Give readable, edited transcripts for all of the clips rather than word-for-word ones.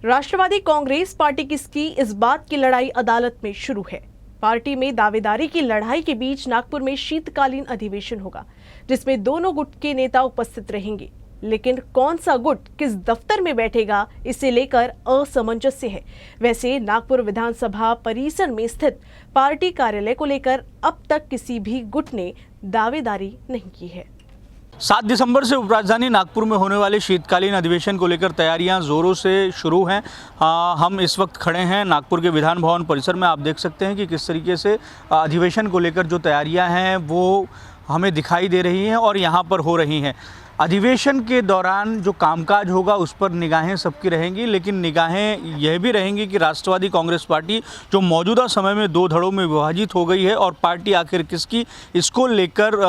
राष्ट्रवादी Congress party की इस बात की लड़ाई अदालत में शुरू है। पार्टी में दावेदारी की लड़ाई के बीच नागपुर में शीतकालीन अधिवेशन होगा, जिसमें दोनों गुट के नेता उपस्थित रहेंगे। लेकिन कौन सा गुट किस दफ्तर में बैठेगा, इसे लेकर असमंजस्य है। वैसे नागपुर विधानसभा परिसर में स्थित पार्टी कार्यालय को लेकर अब तक किसी भी गुट ने दावेदारी नहीं की है। 7 दिसंबर से उपराजधानी नागपुर में होने वाले शीतकालीन अधिवेशन को लेकर तैयारियां जोरों से शुरू हैं। हम इस वक्त खड़े हैं नागपुर के विधान भवन परिसर में। आप देख सकते हैं कि किस तरीके से अधिवेशन को लेकर जो तैयारियां हैं वो हमें दिखाई दे रही हैं और यहां पर हो रही हैं। अधिवेशन के दौरान जो कामकाज होगा उस पर निगाहें सबकी रहेंगी, लेकिन निगाहें यह भी रहेंगी कि राष्ट्रवादी कांग्रेस पार्टी जो मौजूदा समय में 2 धड़ों में विभाजित हो गई है और पार्टी आखिर किसकी, इसको लेकर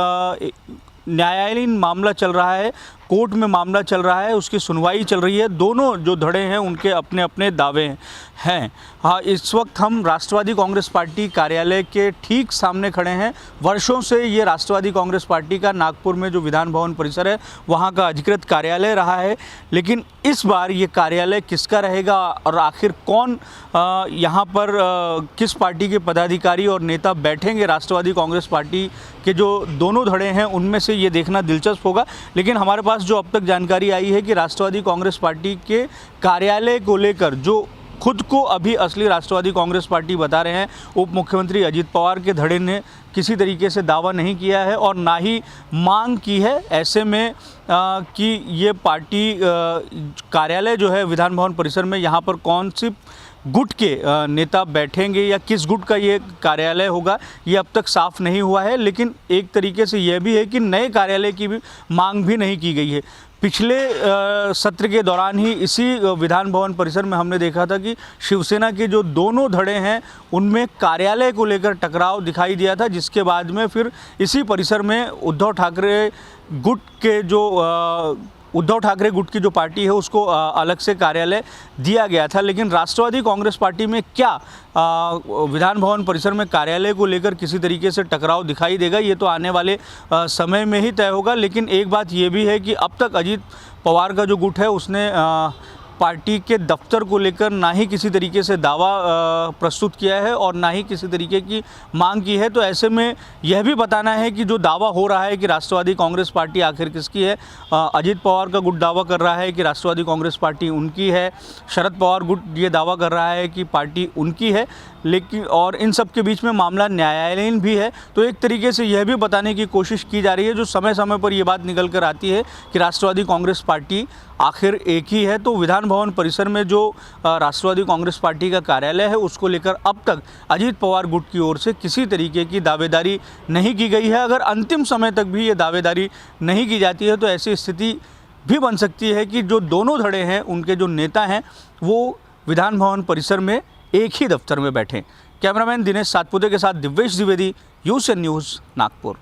न्यायालयीन मामला चल रहा है, कोर्ट में मामला चल रहा है, उसकी सुनवाई चल रही है। दोनों जो धड़े हैं उनके अपने अपने दावे हैं। हाँ, इस वक्त हम राष्ट्रवादी कांग्रेस पार्टी कार्यालय के ठीक सामने खड़े हैं। वर्षों से ये राष्ट्रवादी कांग्रेस पार्टी का नागपुर में जो विधान भवन परिसर है वहाँ का अधिकृत कार्यालय रहा है, लेकिन इस बार ये कार्यालय किसका रहेगा और आखिर कौन यहाँ पर किस पार्टी के पदाधिकारी और नेता बैठेंगे राष्ट्रवादी कांग्रेस पार्टी के जो दोनों धड़े हैं उनमें से ये देखना दिलचस्प होगा। लेकिन हमारे पास जो अब तक जानकारी आई है कि राष्ट्रवादी कांग्रेस पार्टी के कार्यालय को लेकर जो खुद को अभी असली राष्ट्रवादी कांग्रेस पार्टी बता रहे हैं, उप मुख्यमंत्री अजित पवार के धड़े ने किसी तरीके से दावा नहीं किया है और ना ही मांग की है ऐसे में कि ये पार्टी कार्यालय जो है विधान भवन परिसर में यहाँ पर कौन सी गुट के नेता बैठेंगे या किस गुट का ये कार्यालय होगा, ये अब तक साफ नहीं हुआ है। लेकिन एक तरीके से यह भी है कि नए कार्यालय की भी मांग भी नहीं की गई है। पिछले सत्र के दौरान ही इसी विधान भवन परिसर में हमने देखा था कि शिवसेना के जो दोनों धड़े हैं उनमें कार्यालय को लेकर टकराव दिखाई दिया था, जिसके बाद में फिर इसी परिसर में उद्धव ठाकरे गुट की जो पार्टी है उसको अलग से कार्यालय दिया गया था। लेकिन राष्ट्रवादी कांग्रेस पार्टी में क्या विधान भवन परिसर में कार्यालय को लेकर किसी तरीके से टकराव दिखाई देगा, ये तो आने वाले समय में ही तय होगा। लेकिन एक बात ये भी है कि अब तक अजित पवार का जो गुट है उसने पार्टी के दफ्तर को लेकर ना ही किसी तरीके से दावा प्रस्तुत किया है और ना ही किसी तरीके की मांग की है। तो ऐसे में यह भी बताना है कि जो दावा हो रहा है कि राष्ट्रवादी कांग्रेस पार्टी आखिर किसकी है, अजित पवार का गुट दावा कर रहा है कि राष्ट्रवादी कांग्रेस पार्टी उनकी है, शरद पवार गुट ये दावा कर रहा है कि पार्टी उनकी है, लेकिन और इन सब के बीच में मामला न्यायालयीन भी है। तो एक तरीके से यह भी बताने की कोशिश की जा रही है, जो समय समय पर यह बात निकल कर आती है कि राष्ट्रवादी कांग्रेस पार्टी आखिर एक ही है। तो विधान भवन परिसर में जो राष्ट्रवादी कांग्रेस पार्टी का कार्यालय है उसको लेकर अब तक अजित पवार गुट की ओर से किसी तरीके की दावेदारी नहीं की गई है। अगर अंतिम समय तक भी ये दावेदारी नहीं की जाती है तो ऐसी स्थिति भी बन सकती है कि जो दोनों धड़े हैं उनके जो नेता हैं वो विधान भवन परिसर में एक ही दफ्तर में बैठें। कैमरामैन दिनेश सातपुते के साथ दिव्येश द्विवेदी, यूएसएन न्यूज़, नागपुर।